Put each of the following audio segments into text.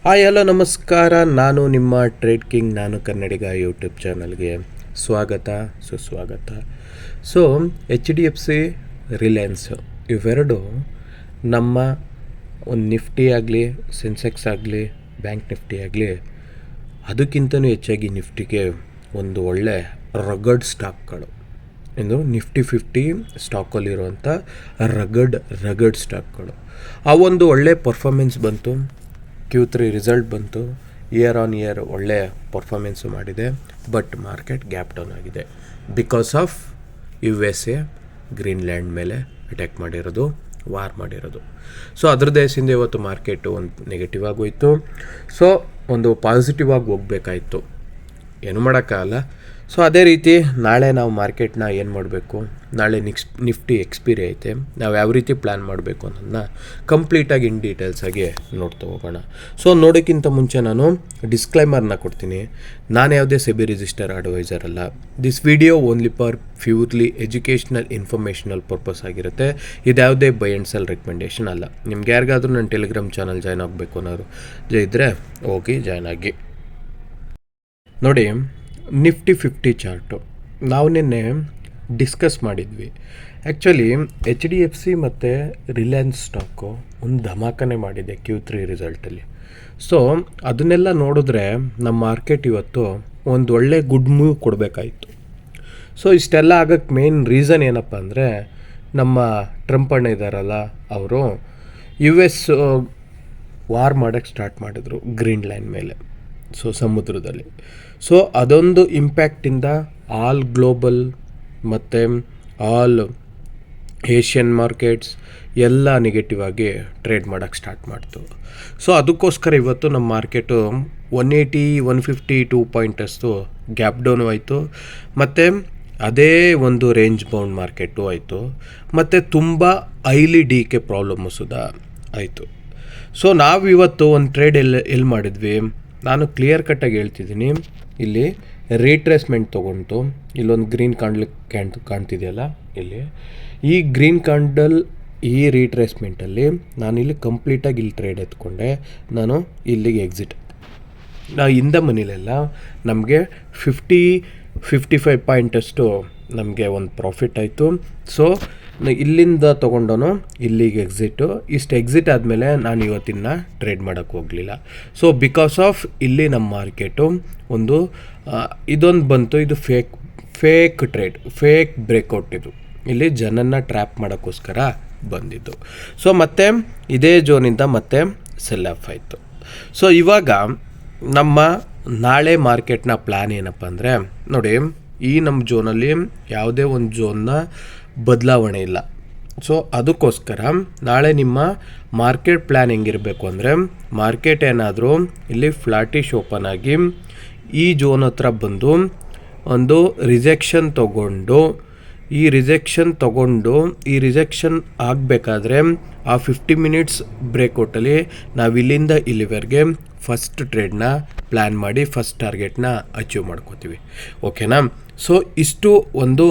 Hi hello ನಮಸ್ಕಾರ. ನಾನು ನಿಮ್ಮ ಟ್ರೇಡ್ ಕಿಂಗ್, ನಾನು ಕನ್ನಡಿಗ ಯೂಟ್ಯೂಬ್ ಚಾನಲ್ಗೆ ಸ್ವಾಗತ ಸುಸ್ವಾಗತ. ಸೊ HDFC ರಿಲಯನ್ಸ್ ಇವೆರಡು ನಮ್ಮ ಒಂದು ನಿಫ್ಟಿ ಆಗಲಿ, ಸೆನ್ಸೆಕ್ಸ್ ಆಗಲಿ, ಬ್ಯಾಂಕ್ ನಿಫ್ಟಿ ಆಗಲಿ, ಅದಕ್ಕಿಂತಲೂ ಹೆಚ್ಚಾಗಿ ನಿಫ್ಟಿಗೆ ಒಂದು ಒಳ್ಳೆ ರಗಡ್ ಸ್ಟಾಕ್ಗಳು. ಎಂದು ನಿಫ್ಟಿ 50 ಸ್ಟಾಕಲ್ಲಿರುವಂಥ ರಗಡ್ ಸ್ಟಾಕ್ಗಳು. ಆ ಒಂದು ಒಳ್ಳೆ ಪರ್ಫಾರ್ಮೆನ್ಸ್ ಬಂತು. Q3 ರಿಸಲ್ಟ್ ಬಂತು. ಇಯರ್ ಆನ್ ಇಯರ್ ಒಳ್ಳೆ ಪರ್ಫಾರ್ಮೆನ್ಸು ಮಾಡಿದೆ. ಬಟ್ ಮಾರ್ಕೆಟ್ ಗ್ಯಾಪ್ ಡೌನ್ ಆಗಿದೆ ಬಿಕಾಸ್ ಆಫ್ USA ಗ್ರೀನ್ಲ್ಯಾಂಡ್ ಮೇಲೆ ಅಟ್ಯಾಕ್ ಮಾಡಿರೋದು, ವಾರ್ ಮಾಡಿರೋದು. ಸೊ ಅದ್ರ ದೇಶದಿಂದ ಇವತ್ತು ಮಾರ್ಕೆಟು ಒಂದು ನೆಗೆಟಿವ್ ಆಗೋಯಿತು. ಸೊ ಒಂದು ಪಾಸಿಟಿವ್ ಆಗಿ ಹೋಗ್ಬೇಕಾಯಿತು, ಏನು ಮಾಡೋಕ್ಕಾಗಲ್ಲ. ಸೊ ಅದೇ ರೀತಿ ನಾಳೆ ನಾವು ಮಾರ್ಕೆಟ್ನ ಏನು ಮಾಡಬೇಕು, ನಾಳೆ ನಿಫ್ಟಿ ಎಕ್ಸ್ಪೈರಿ ಐತೆ, ನಾವು ಯಾವ ರೀತಿ ಪ್ಲ್ಯಾನ್ ಮಾಡಬೇಕು ಅನ್ನೋದನ್ನ ಕಂಪ್ಲೀಟಾಗಿ ಇನ್ ಡೀಟೇಲ್ಸಾಗಿ ನೋಡ್ತಾ ಹೋಗೋಣ. ಸೊ ನೋಡೋಕ್ಕಿಂತ ಮುಂಚೆ ನಾನು ಡಿಸ್ಕ್ಲೈಮರ್ನ ಕೊಡ್ತೀನಿ. ನಾನು ಯಾವುದೇ ಸೆಬಿ ರಿಜಿಸ್ಟರ್ ಅಡ್ವೈಸರ್ ಅಲ್ಲ. This video only for purely educational informational purpose ಆಗಿರುತ್ತೆ. ಇದ್ಯಾವುದೇ ಬೈ ಆ್ಯಂಡ್ ಸೆಲ್ ರೆಕಮೆಂಡೇಷನ್ ಅಲ್ಲ. ನಿಮ್ಗೆ ಯಾರಿಗಾದ್ರೂ ನನ್ನ ಟೆಲಿಗ್ರಾಮ್ ಚಾನಲ್ ಜಾಯ್ನ್ ಆಗಬೇಕು ಅನ್ನೋರು ಇದ್ದರೆ ಹೋಗಿ ಜಾಯ್ನ್ ಆಗಿ. ನೋಡಿ, ನಿಫ್ಟಿ 50 ಚಾರ್ಟು ನಾವು ನಿನ್ನೆ ಡಿಸ್ಕಸ್ ಮಾಡಿದ್ವಿ. ಆ್ಯಕ್ಚುಲಿ HDFC ಮತ್ತು ರಿಲಯನ್ಸ್ ಸ್ಟಾಕು ಒಂದು ಧಮಾಕನೆ ಮಾಡಿದೆ Q3 ರಿಸಲ್ಟಲ್ಲಿ. ಸೊ ಅದನ್ನೆಲ್ಲ ನೋಡಿದ್ರೆ ನಮ್ಮ ಮಾರ್ಕೆಟ್ ಇವತ್ತು ಒಂದು ಒಳ್ಳೆ ಗುಡ್ ಮೂವ್ ಕೊಡಬೇಕಾಯಿತು. ಸೊ ಇಷ್ಟೆಲ್ಲ ಆಗೋಕ್ಕೆ ಮೇನ್ ರೀಸನ್ ಏನಪ್ಪ ಅಂದರೆ, ನಮ್ಮ ಟ್ರಂಪ್ ಅಣ್ಣ ಇದ್ದಾರಲ್ಲ, ಅವರು US ವಾರ್ ಮಾಡೋಕ್ಕೆ ಸ್ಟಾರ್ಟ್ ಮಾಡಿದ್ರು ಗ್ರೀನ್ಲ್ಯಾಂಡ್ ಮೇಲೆ, ಸೊ ಸಮುದ್ರದಲ್ಲಿ. ಸೊ ಅದೊಂದು ಇಂಪ್ಯಾಕ್ಟಿಂದ ಆಲ್ ಗ್ಲೋಬಲ್ ಮತ್ತು ಆಲ್ ಏಷ್ಯನ್ ಮಾರ್ಕೆಟ್ಸ್ ಎಲ್ಲ ನೆಗೆಟಿವ್ ಆಗಿ ಟ್ರೇಡ್ ಮಾಡೋಕ್ಕೆ ಸ್ಟಾರ್ಟ್ ಮಾಡ್ತು. ಸೊ ಅದಕ್ಕೋಸ್ಕರ ಇವತ್ತು ನಮ್ಮ ಮಾರ್ಕೆಟು 180-152 ಪಾಯಿಂಟಷ್ಟು ಗ್ಯಾಪ್ ಡೌನು ಆಯಿತು. ಮತ್ತು ಅದೇ ಒಂದು ರೇಂಜ್ ಬೌಂಡ್ ಮಾರ್ಕೆಟು ಆಯಿತು. ಮತ್ತು ತುಂಬ ಹೈಲಿ ಡಿಕೆ ಪ್ರಾಬ್ಲಮ್ಮು ಸುಧಾ ಆಯಿತು. ಸೊ ನಾವು ಇವತ್ತು ಒಂದು ಟ್ರೇಡ್ ಎಲ್ಲಿ ಮಾಡಿದ್ವಿ, ನಾನು ಕ್ಲಿಯರ್ ಕಟ್ಟಾಗಿ ಹೇಳ್ತಿದ್ದೀನಿ. ಇಲ್ಲಿ ರೀಟ್ರೇಸ್ಮೆಂಟ್ ತೊಗೊಂಡು ಇಲ್ಲೊಂದು ಗ್ರೀನ್ ಕಾಣ್ತಿದೆಯಲ್ಲ, ಇಲ್ಲಿ ಈ ಗ್ರೀನ್ ಕ್ಯಾಂಡಲ್, ಈ ರೀಟ್ರೇಸ್ಮೆಂಟಲ್ಲಿ ನಾನಿಲ್ಲಿ ಕಂಪ್ಲೀಟಾಗಿ ಇಲ್ಲಿ ಟ್ರೇಡ್ ಎತ್ಕೊಂಡೆ. ನಾನು ಇಲ್ಲಿಗೆ ಎಕ್ಸಿಟ್. ಹಿಂದೆ ಮನೇಲೆಲ್ಲ ನಮಗೆ 50-55 ಪಾಯಿಂಟಷ್ಟು ನಮಗೆ ಒಂದು ಪ್ರಾಫಿಟ್ ಆಯಿತು. ಸೊ ಇಲ್ಲಿಂದ ತೊಗೊಂಡೋನು ಇಲ್ಲಿಗೆ ಎಕ್ಸಿಟು. ಇಷ್ಟು ಎಕ್ಸಿಟ್ ಆದಮೇಲೆ ನಾನು ಇವತ್ತಿನ ಟ್ರೇಡ್ ಮಾಡೋಕ್ಕೆ ಹೋಗಲಿಲ್ಲ. ಸೊ ಬಿಕಾಸ್ ಆಫ್ ಇಲ್ಲಿ ನಮ್ಮ ಮಾರ್ಕೆಟು ಒಂದು ಇದೊಂದು ಬಂತು, ಇದು ಫೇಕ್ ಟ್ರೇಡ್, ಫೇಕ್ ಬ್ರೇಕ್ಔಟ್. ಇದು ಇಲ್ಲಿ ಜನನ್ನ ಟ್ರ್ಯಾಪ್ ಮಾಡೋಕ್ಕೋಸ್ಕರ ಬಂದಿದ್ದು. ಸೊ ಮತ್ತೆ ಇದೇ ಝೋನಿಂದ ಮತ್ತೆ ಸೆಲ್ ಆಫ್ ಆಯಿತು. ಸೊ ಇವಾಗ ನಮ್ಮ ನಾಳೆ ಮಾರ್ಕೆಟ್ನ ಪ್ಲ್ಯಾನ್ ಏನಪ್ಪ ಅಂದರೆ, ನೋಡಿ, ಈ ನಮ್ಮ ಝೋನಲ್ಲಿ ಯಾವುದೇ ಒಂದು ಝೋನ್ನ ಬದಲಾವಣೆ ಇಲ್ಲ. ಸೊ ಅದಕ್ಕೋಸ್ಕರ ನಾಳೆ ನಿಮ್ಮ ಮಾರ್ಕೆಟ್ ಪ್ಲ್ಯಾನ್ ಹೆಂಗಿರಬೇಕು ಅಂದರೆ, ಮಾರ್ಕೆಟ್ ಏನಾದರೂ ಇಲ್ಲಿ ಫ್ಲಾಟಿಶ್ ಓಪನ್ ಆಗಿ ಈ ಝೋನ್ ಹತ್ರ ಬಂದು ಒಂದು ರಿಜೆಕ್ಷನ್ ತೊಗೊಂಡು ಈ ರಿಜೆಕ್ಷನ್ ಆಗಬೇಕಾದ್ರೆ ಆ 50 ಮಿನಿಟ್ಸ್ ಬ್ರೇಕ್ಔಟಲ್ಲಿ ನಾವು ಇಲ್ಲಿಂದ ಇಲ್ಲಿವರೆಗೆ ಫಸ್ಟ್ ಟ್ರೇಡ್ನ ಪ್ಲ್ಯಾನ್ ಮಾಡಿ ಫಸ್ಟ್ ಟಾರ್ಗೆಟ್ನ ಅಚೀವ್ ಮಾಡ್ಕೋತೀವಿ. ಓಕೆನಾ? ಸೊ ಇಷ್ಟು ಒಂದು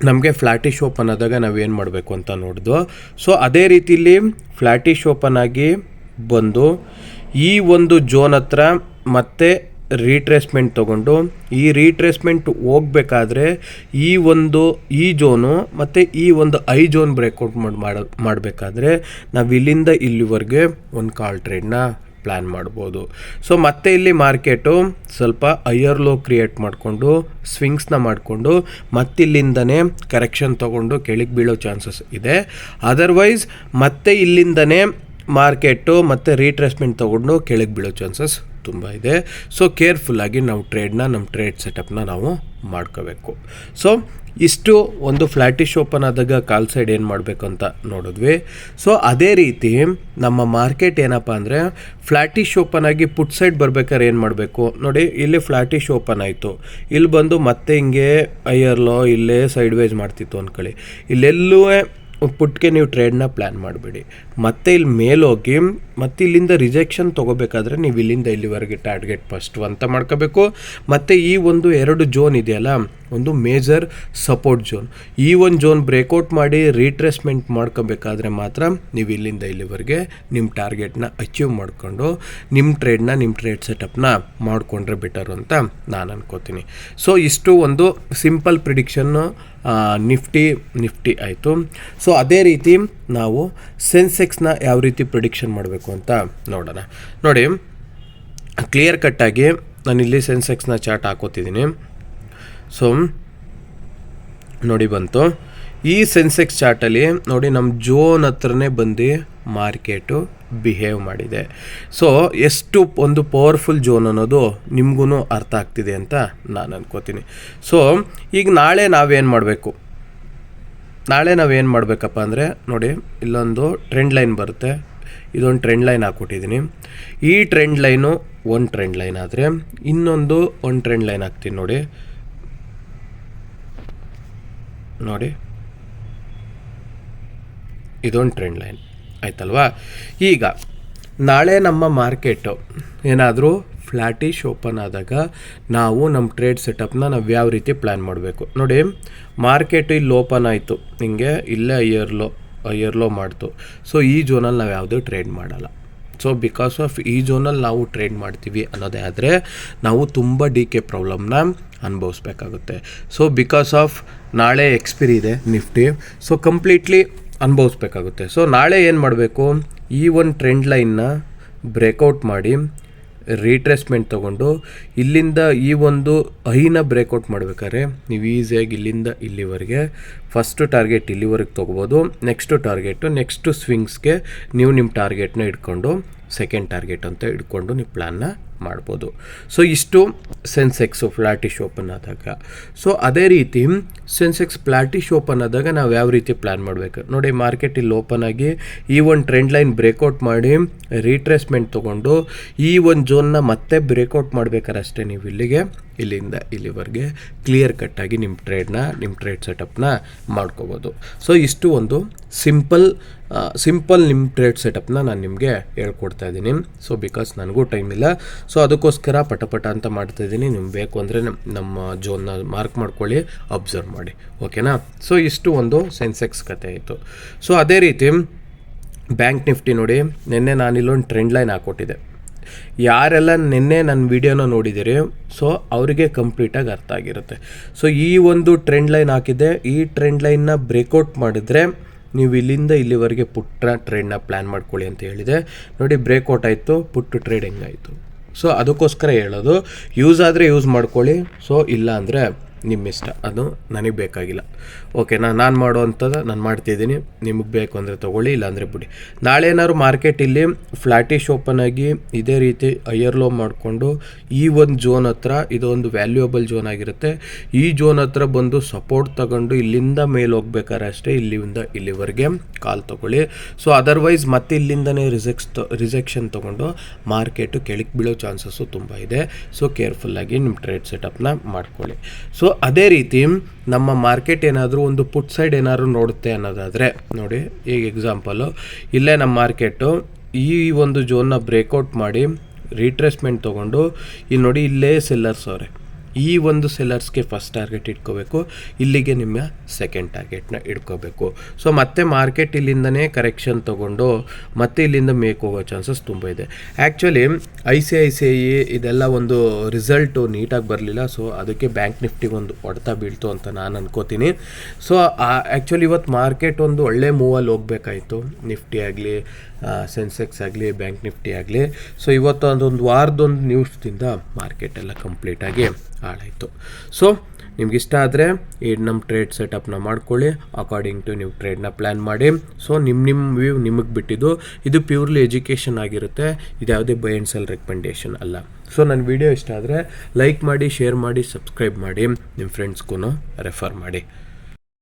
ನಮಗೆ ಫ್ಲ್ಯಾಟಿಶ್ ಓಪನ್ ಆದಾಗ ನಾವೇನು ಮಾಡಬೇಕು ಅಂತ ನೋಡಿದ್ವು. ಸೊ ಅದೇ ರೀತಿಲಿ ಫ್ಲ್ಯಾಟಿಶ್ ಓಪನ್ ಆಗಿ ಬಂದು ಈ ಒಂದು ಝೋನ್ ಹತ್ರ ಮತ್ತೆ ರೀಟ್ರೇಸ್ಮೆಂಟ್ ತೊಗೊಂಡು ಈ ರೀಟ್ರೇಸ್ಮೆಂಟ್ ಹೋಗ್ಬೇಕಾದ್ರೆ ಈ ಝೋನು ಮತ್ತು ಈ ಒಂದು ಝೋನ್ ಬ್ರೇಕ್ಔಟ್ ಮಾಡಬೇಕಾದ್ರೆ ನಾವು ಇಲ್ಲಿಂದ ಇಲ್ಲಿವರೆಗೆ ಒಂದು ಕಾಲ್ ಟ್ರೇಡ್ನ ಪ್ಲ್ಯಾನ್ ಮಾಡ್ಬೋದು. ಸೊ ಮತ್ತೆ ಇಲ್ಲಿ ಮಾರ್ಕೆಟು ಸ್ವಲ್ಪ ಹೈಯರ್ ಲೋ ಕ್ರಿಯೇಟ್ ಮಾಡಿಕೊಂಡು ಸ್ವಿಂಗ್ಸ್ನ ಮಾಡಿಕೊಂಡು ಮತ್ತಿಲ್ಲಿಂದನೇ ಕರೆಕ್ಷನ್ ತೊಗೊಂಡು ಕೆಳಗೆ ಬೀಳೋ ಚಾನ್ಸಸ್ ಇದೆ. ಅದರ್ವೈಸ್ ಮತ್ತೆ ಇಲ್ಲಿಂದನೇ ಮಾರ್ಕೆಟು ಮತ್ತೆ ರೀಟ್ರೇಸ್ಮೆಂಟ್ ತೊಗೊಂಡು ಕೆಳಗೆ ಬೀಳೋ ಚಾನ್ಸಸ್ ತುಂಬ ಇದೆ. ಸೊ ಕೇರ್ಫುಲ್ಲಾಗಿ ನಾವು ನಮ್ಮ ಟ್ರೇಡ್ ಸೆಟಪ್ನ ನಾವು ಮಾಡ್ಕೋಬೇಕು. ಸೊ ಇಷ್ಟು ಒಂದು ಫ್ಲ್ಯಾಟಿಶ್ ಓಪನ್ ಆದಾಗ ಕಾಲ್ ಸೈಡ್ ಏನು ಮಾಡಬೇಕು ಅಂತ ನೋಡಿದ್ವಿ. ಸೊ ಅದೇ ರೀತಿ ನಮ್ಮ ಮಾರ್ಕೆಟ್ ಏನಪ್ಪ ಅಂದರೆ, ಫ್ಲ್ಯಾಟಿಶ್ ಓಪನ್ ಆಗಿ ಪುಟ್ ಸೈಡ್ ಬರ್ಬೇಕಾದ್ರೆ ಏನು ಮಾಡಬೇಕು ನೋಡಿ, ಇಲ್ಲಿ ಫ್ಲ್ಯಾಟಿಶ್ ಓಪನ್ ಆಯಿತು, ಇಲ್ಲಿ ಬಂದು ಮತ್ತೆ ಹಿಂಗೆ ಹೈಯರ್ಲೋ ಇಲ್ಲೇ ಸೈಡ್ ವೈಸ್ ಮಾಡ್ತಿತ್ತು ಅಂದ್ಕೊಳ್ಳಿ. ಇಲ್ಲೆಲ್ಲೂ ಪುಟ್ಗೆ ನೀವು ಟ್ರೇಡ್ನ ಪ್ಲ್ಯಾನ್ ಮಾಡಬೇಡಿ. ಮತ್ತೆ ಇಲ್ಲಿ ಮೇಲೋಗಿ ಮತ್ತು ಇಲ್ಲಿಂದ ರಿಜೆಕ್ಷನ್ ತೊಗೋಬೇಕಾದ್ರೆ ನೀವು ಇಲ್ಲಿಂದ ಇಲ್ಲಿವರೆಗೆ ಟಾರ್ಗೆಟ್ ಫಸ್ಟ್ ಅಂತ ಮಾಡ್ಕೋಬೇಕು. ಮತ್ತು ಈ ಒಂದು 2 ಝೋನ್ ಇದೆಯಲ್ಲ, ಒಂದು ಮೇಜರ್ ಸಪೋರ್ಟ್ ಝೋನ್, ಈ ಒಂದು ಝೋನ್ ಬ್ರೇಕೌಟ್ ಮಾಡಿ ರೀಟ್ರೇಸ್ಮೆಂಟ್ ಮಾಡ್ಕೋಬೇಕಾದ್ರೆ ಮಾತ್ರ ನೀವು ಇಲ್ಲಿಂದ ಇಲ್ಲಿವರೆಗೆ ನಿಮ್ಮ ಟಾರ್ಗೆಟ್ನ ಅಚೀವ್ ಮಾಡಿಕೊಂಡು ನಿಮ್ಮ ಟ್ರೇಡ್ ಸೆಟಪ್ನ ಮಾಡಿಕೊಂಡ್ರೆ ಬೆಟರು ಅಂತ ನಾನು ಅನ್ಕೋತೀನಿ. ಸೊ ಇಷ್ಟು ಒಂದು ಸಿಂಪಲ್ ಪ್ರಿಡಿಕ್ಷನ್ನು ನಿಫ್ಟಿ ಆಯಿತು. ಸೊ ಅದೇ ರೀತಿ ನಾವು ಸೆನ್ಸೆಕ್ಸ್ನ ಯಾವ ರೀತಿ ಪ್ರಿಡಿಕ್ಷನ್ ಮಾಡಬೇಕು ಅಂತ ನೋಡೋಣ. ನೋಡಿ, ಕ್ಲಿಯರ್ ಕಟ್ಟಾಗಿ ನಾನಿಲ್ಲಿ ಸೆನ್ಸೆಕ್ಸ್ನ ಚಾರ್ಟ್ ಹಾಕೋತಿದ್ದೀನಿ. ಸೊ ನೋಡಿ ಬಂತು, ಈ ಸೆನ್ಸೆಕ್ಸ್ ಚಾರ್ಟಲ್ಲಿ ನೋಡಿ ನಮ್ಮ ಝೋನ್ ಹತ್ರನೇ ಬಂದು ಮಾರ್ಕೆಟು ಬಿಹೇವ್ ಮಾಡಿದೆ. ಸೊ ಎಷ್ಟು ಒಂದು ಪವರ್ಫುಲ್ ಝೋನ್ ಅನ್ನೋದು ನಿಮಗೂ ಅರ್ಥ ಆಗ್ತಿದೆ ಅಂತ ನಾನು ಅನ್ಕೋತೀನಿ. ಸೊ ಈಗ ನಾಳೆ ನಾವೇನು ಮಾಡಬೇಕಪ್ಪ ಅಂದರೆ ನೋಡಿ, ಇಲ್ಲೊಂದು ಟ್ರೆಂಡ್ ಲೈನ್ ಬರುತ್ತೆ, ಇದೊಂದು ಟ್ರೆಂಡ್ ಲೈನ್ ಹಾಕ್ಕೊಟ್ಟಿದ್ದೀನಿ. ಈ ಟ್ರೆಂಡ್ ಲೈನು ಒಂದು ಟ್ರೆಂಡ್ ಲೈನ್ ಆದರೆ ಇನ್ನೊಂದು ಟ್ರೆಂಡ್ ಲೈನ್ ಹಾಕ್ತೀನಿ. ನೋಡಿ ಇದೊಂದು ಟ್ರೆಂಡ್ ಲೈನ್ ಆಯ್ತಲ್ವಾ. ಈಗ ನಾಳೆ ನಮ್ಮ ಮಾರ್ಕೆಟು ಏನಾದರೂ ಫ್ಲ್ಯಾಟಿಶ್ ಓಪನ್ ಆದಾಗ ನಾವು ನಮ್ಮ ಟ್ರೇಡ್ ಸೆಟಪ್ನ ನಾವು ಯಾವ ರೀತಿ ಪ್ಲ್ಯಾನ್ ಮಾಡಬೇಕು. ನೋಡಿ, ಮಾರ್ಕೆಟು ಇಲ್ಲಿ ಓಪನ್ ಆಯಿತು, ಹಿಂಗೆ ಇಲ್ಲೇ ಹೈಯರ್ ಲೋ ಮಾಡ್ತು. ಸೊ ಈ ಝೋನಲ್ಲಿ ನಾವು ಯಾವುದೂ ಟ್ರೇಡ್ ಮಾಡಲ್ಲ. ಸೊ ಬಿಕಾಸ್ ಆಫ್ ಈ ಝೋನಲ್ಲಿ ನಾವು ಟ್ರೇಡ್ ಮಾಡ್ತೀವಿ ಅನ್ನೋದೇ ಆದರೆ ನಾವು ತುಂಬ ಡಿ.ಕೆ ಪ್ರಾಬ್ಲಮ್ನ ಅನುಭವಿಸ್ಬೇಕಾಗುತ್ತೆ. ಸೊ ಬಿಕಾಸ್ ಆಫ್ ನಾಳೆ ಎಕ್ಸ್ಪೈರಿ ಇದೆ ನಿಫ್ಟಿ, ಸೊ ಕಂಪ್ಲೀಟ್ಲಿ ಅನುಭವಿಸ್ಬೇಕಾಗುತ್ತೆ. ಸೊ ನಾಳೆ ಏನು ಮಾಡಬೇಕು, ಈ ಒಂದು ಟ್ರೆಂಡ್ ಲೈನ್ನ ಬ್ರೇಕೌಟ್ ಮಾಡಿ ರೀಟ್ರೇಸ್ಮೆಂಟ್ ತೊಗೊಂಡು ಇಲ್ಲಿಂದ ಈ ಒಂದು ಹೈನ ಬ್ರೇಕೌಟ್ ಮಾಡಬೇಕಾದ್ರೆ ನೀವು ಈಸಿಯಾಗಿ ಇಲ್ಲಿಂದ ಇಲ್ಲಿವರೆಗೆ ಫಸ್ಟು ಟಾರ್ಗೆಟ್ ಇಲ್ಲಿವರೆಗೆ ತೊಗೋಬೋದು. ನೆಕ್ಸ್ಟು ಸ್ವಿಂಗ್ಸ್ಗೆ ನೀವು ನಿಮ್ಮ ಟಾರ್ಗೆಟ್ನ ಇಟ್ಕೊಂಡು ಸೆಕೆಂಡ್ ಟಾರ್ಗೆಟ್ ಅಂತ ಇಟ್ಕೊಂಡು ನೀವು ಪ್ಲ್ಯಾನ್ನ ಮಾಡ್ಬೋದು. ಸೊ ಇಷ್ಟು ಸೆನ್ಸೆಕ್ಸು ಫ್ಲ್ಯಾಟಿಶ್ ಓಪನ್ ಆದಾಗ. ಸೊ ಅದೇ ರೀತಿ ಸೆನ್ಸೆಕ್ಸ್ ಫ್ಲ್ಯಾಟಿಶ್ ಓಪನ್ ಆದಾಗ ನಾವು ಯಾವ ರೀತಿ ಪ್ಲ್ಯಾನ್ ಮಾಡಬೇಕು ನೋಡಿ, ಮಾರ್ಕೆಟ್ ಇಲ್ಲಿ ಓಪನ್ ಆಗಿ ಈ ಒಂದು ಟ್ರೆಂಡ್ ಲೈನ್ ಬ್ರೇಕೌಟ್ ಮಾಡಿ ರೀಟ್ರೇಸ್ಮೆಂಟ್ ತೊಗೊಂಡು ಈ ಒಂದು ಝೋನ್ನ ಮತ್ತೆ ಬ್ರೇಕೌಟ್ ಮಾಡ್ಬೇಕಾದ್ರೆ ಅಷ್ಟೇ ನೀವು ಇಲ್ಲಿಂದ ಇಲ್ಲಿವರೆಗೆ ಕ್ಲಿಯರ್ ಕಟ್ಟಾಗಿ ನಿಮ್ಮ ಟ್ರೇಡ್ ಸೆಟಪ್ನ ಮಾಡ್ಕೋಬೋದು. ಸೊ ಇಷ್ಟು ಒಂದು ಸಿಂಪಲ್ ನಿಮ್ಮ ಟ್ರೇಡ್ ಸೆಟಪ್ನ ನಾನು ನಿಮಗೆ ಹೇಳ್ಕೊಡ್ತಾ ಇದ್ದೀನಿ. ಸೊ ಬಿಕಾಸ್ ನನಗೂ ಟೈಮ್ ಇಲ್ಲ, ಸೊ ಅದಕ್ಕೋಸ್ಕರ ಪಟ ಅಂತ ಮಾಡ್ತಾಯಿದ್ದೀನಿ. ನಿಮ್ಗೆ ಬೇಕು ಅಂದರೆ ನಮ್ಮ ಝೋನ್ನ ಮಾರ್ಕ್ ಮಾಡ್ಕೊಳ್ಳಿ, ಅಬ್ಸರ್ವ್ ಮಾಡಿ, ಓಕೆನಾ. ಸೊ ಇಷ್ಟು ಒಂದು ಸೆನ್ಸೆಕ್ಸ್ ಕತೆ ಆಯಿತು. ಸೊ ಅದೇ ರೀತಿ ಬ್ಯಾಂಕ್ ನಿಫ್ಟಿ ನೋಡಿ, ನಿನ್ನೆ ನಾನಿಲ್ಲೊಂದು ಟ್ರೆಂಡ್ ಲೈನ್ ಹಾಕ್ಕೊಟ್ಟಿದ್ದೆ. ಯಾರೆಲ್ಲ ನಿನ್ನೆ ನನ್ನ ವಿಡಿಯೋನ ನೋಡಿದ್ದೀರಿ, ಸೊ ಅವರಿಗೆ ಕಂಪ್ಲೀಟಾಗಿ ಅರ್ಥ ಆಗಿರುತ್ತೆ. ಸೊ ಈ ಒಂದು ಟ್ರೆಂಡ್ ಲೈನ್ ಹಾಕಿದ್ದೆ, ಈ ಟ್ರೆಂಡ್ ಲೈನ್ನ ಬ್ರೇಕೌಟ್ ಮಾಡಿದ್ರೆ ನೀವು ಇಲ್ಲಿಂದ ಇಲ್ಲಿವರೆಗೆ ಪುಟ್ಟ ಟ್ರೇಡ್ನ ಪ್ಲ್ಯಾನ್ ಮಾಡ್ಕೊಳ್ಳಿ ಅಂತ ಹೇಳಿದೆ. ನೋಡಿ, ಬ್ರೇಕೌಟ್ ಆಯಿತು, ಪುಟ್ಟು ಟ್ರೇಡ್ ಹೆಂಗಾಯಿತು. ಸೊ ಅದಕ್ಕೋಸ್ಕರ ಹೇಳೋದು, ಯೂಸ್ ಆದರೆ ಯೂಸ್ ಮಾಡ್ಕೊಳ್ಳಿ, ಸೊ ಇಲ್ಲ ಅಂದರೆ ನಿಮ್ಮ ಇಷ್ಟ, ಅದು ನನಗೆ ಬೇಕಾಗಿಲ್ಲ, ಓಕೆನಾ. ನಾನು ಮಾಡೋವಂಥದ್ದು ನಾನು ಮಾಡ್ತಿದ್ದೀನಿ, ನಿಮಗೆ ಬೇಕು ಅಂದರೆ ತೊಗೊಳ್ಳಿ, ಇಲ್ಲಾಂದರೆ ಬಿಡಿ. ನಾಳೆ ಏನಾದ್ರು ಮಾರ್ಕೆಟ್ ಇಲ್ಲಿ ಫ್ಲ್ಯಾಟಿಶ್ ಓಪನ್ ಆಗಿ ಇದೇ ರೀತಿ ಹೈಯರ್ ಲೋ ಮಾಡಿಕೊಂಡು ಈ ಒಂದು ಝೋನ್ ಹತ್ರ, ಇದೊಂದು ವ್ಯಾಲ್ಯೂಯಬಲ್ ಝೋನ್ ಆಗಿರುತ್ತೆ, ಈ ಝೋನ್ ಹತ್ರ ಬಂದು ಸಪೋರ್ಟ್ ತಗೊಂಡು ಇಲ್ಲಿಂದ ಮೇಲೆ ಹೋಗ್ಬೇಕಾದ್ರೆ ಅಷ್ಟೇ ಇಲ್ಲಿಂದ ಇಲ್ಲಿವರೆಗೆ ಕಾಲ್ ತೊಗೊಳ್ಳಿ. ಸೊ ಅದರ್ವೈಸ್ ಮತ್ತೆ ಇಲ್ಲಿಂದನೇ ರಿಜೆಕ್ಷನ್ ತೊಗೊಂಡು ಮಾರ್ಕೆಟು ಕೆಳಗೆ ಬೀಳೋ ಚಾನ್ಸಸ್ಸು ತುಂಬ ಇದೆ. ಸೊ ಕೇರ್ಫುಲ್ಲಾಗಿ ನಿಮ್ಮ ಟ್ರೇಡ್ ಸೆಟಪ್ನ ಮಾಡ್ಕೊಳ್ಳಿ. ಸೊ ಅದೇ ರೀತಿ ನಮ್ಮ ಮಾರ್ಕೆಟ್ ಏನಾದರೂ ಒಂದು ಪುಟ್ ಸೈಡ್ ಏನಾದರೂ ನೋಡುತ್ತೆ ಅನ್ನೋದಾದರೆ ನೋಡಿ, ಈಗ ಎಕ್ಸಾಂಪಲು ಇಲ್ಲೇ ನಮ್ಮ ಮಾರ್ಕೆಟು ಈ ಒಂದು ಝೋನ್ನ ಬ್ರೇಕೌಟ್ ಮಾಡಿ ರೀಟ್ರೇಸ್ಮೆಂಟ್ ತೊಗೊಂಡು ಇಲ್ಲಿ ನೋಡಿ, ಇಲ್ಲೇ ಸೆಲ್ಲರ್ಸ್ ಅವರೇ, ಈ ಒಂದು ಸೆಲ್ಲರ್ಸ್ಗೆ ಫಸ್ಟ್ ಟಾರ್ಗೆಟ್ ಇಟ್ಕೋಬೇಕು, ಇಲ್ಲಿಗೆ ನಿಮ್ಮ ಸೆಕೆಂಡ್ ಟಾರ್ಗೆಟ್ನ ಇಟ್ಕೋಬೇಕು. ಸೊ ಮತ್ತೆ ಮಾರ್ಕೆಟ್ ಇಲ್ಲಿಂದನೇ ಕರೆಕ್ಷನ್ ತೊಗೊಂಡು ಮತ್ತೆ ಇಲ್ಲಿಂದ ಮೇಕ್ ಹೋಗೋ ಚಾನ್ಸಸ್ ತುಂಬ ಇದೆ. ಆ್ಯಕ್ಚುಲಿ ICICI ಇದೆಲ್ಲ ಒಂದು ರಿಸಲ್ಟು ನೀಟಾಗಿ ಬರಲಿಲ್ಲ, ಸೊ ಅದಕ್ಕೆ ಬ್ಯಾಂಕ್ ನಿಫ್ಟಿಗೆ ಒಂದು ಹೊಡೆತ ಬೀಳ್ತು ಅಂತ ನಾನು ಅನ್ಕೋತೀನಿ. ಸೊ ಆ್ಯಕ್ಚುಲಿ ಇವತ್ತು ಮಾರ್ಕೆಟ್ ಒಂದು ಒಳ್ಳೆ ಮೂವಲ್ಲಿ ಹೋಗಬೇಕಾಯಿತು, ನಿಫ್ಟಿ ಆಗಲಿ ಸೆನ್ಸೆಕ್ಸ್ ಆಗಲಿ ಬ್ಯಾಂಕ್ ನಿಫ್ಟಿ ಆಗಲಿ. ಸೊ ಇವತ್ತು ಅದೊಂದು ವಾರದೊಂದು ನ್ಯೂಸ್ದಿಂದ ಮಾರ್ಕೆಟೆಲ್ಲ ಕಂಪ್ಲೀಟಾಗಿ ಹಾಳಾಯಿತು. ಸೊ ನಿಮಗಿಷ್ಟ ಆದರೆ ಈ ನಮ್ಮ ಟ್ರೇಡ್ ಸೆಟಪ್ನ ಮಾಡ್ಕೊಳ್ಳಿ, ಅಕಾರ್ಡಿಂಗ್ ಟು ನೀವು ಟ್ರೇಡ್ನ ಪ್ಲ್ಯಾನ್ ಮಾಡಿ. ಸೊ ನಿಮ್ಮ ವ್ಯೂ ನಿಮಗೆ ಬಿಟ್ಟಿದ್ದು, ಇದು ಪ್ಯೂರ್ಲಿ ಎಜುಕೇಷನ್ ಆಗಿರುತ್ತೆ, ಇದು ಯಾವುದೇ ಬೈ ಆ್ಯಂಡ್ ಸೆಲ್ ರೆಕಮೆಂಡೇಷನ್ ಅಲ್ಲ. ಸೊ ನನ್ನ ವಿಡಿಯೋ ಇಷ್ಟ ಆದರೆ ಲೈಕ್ ಮಾಡಿ, ಶೇರ್ ಮಾಡಿ, ಸಬ್ಸ್ಕ್ರೈಬ್ ಮಾಡಿ, ನಿಮ್ಮ ಫ್ರೆಂಡ್ಸ್ಗೂ ರೆಫರ್ ಮಾಡಿ.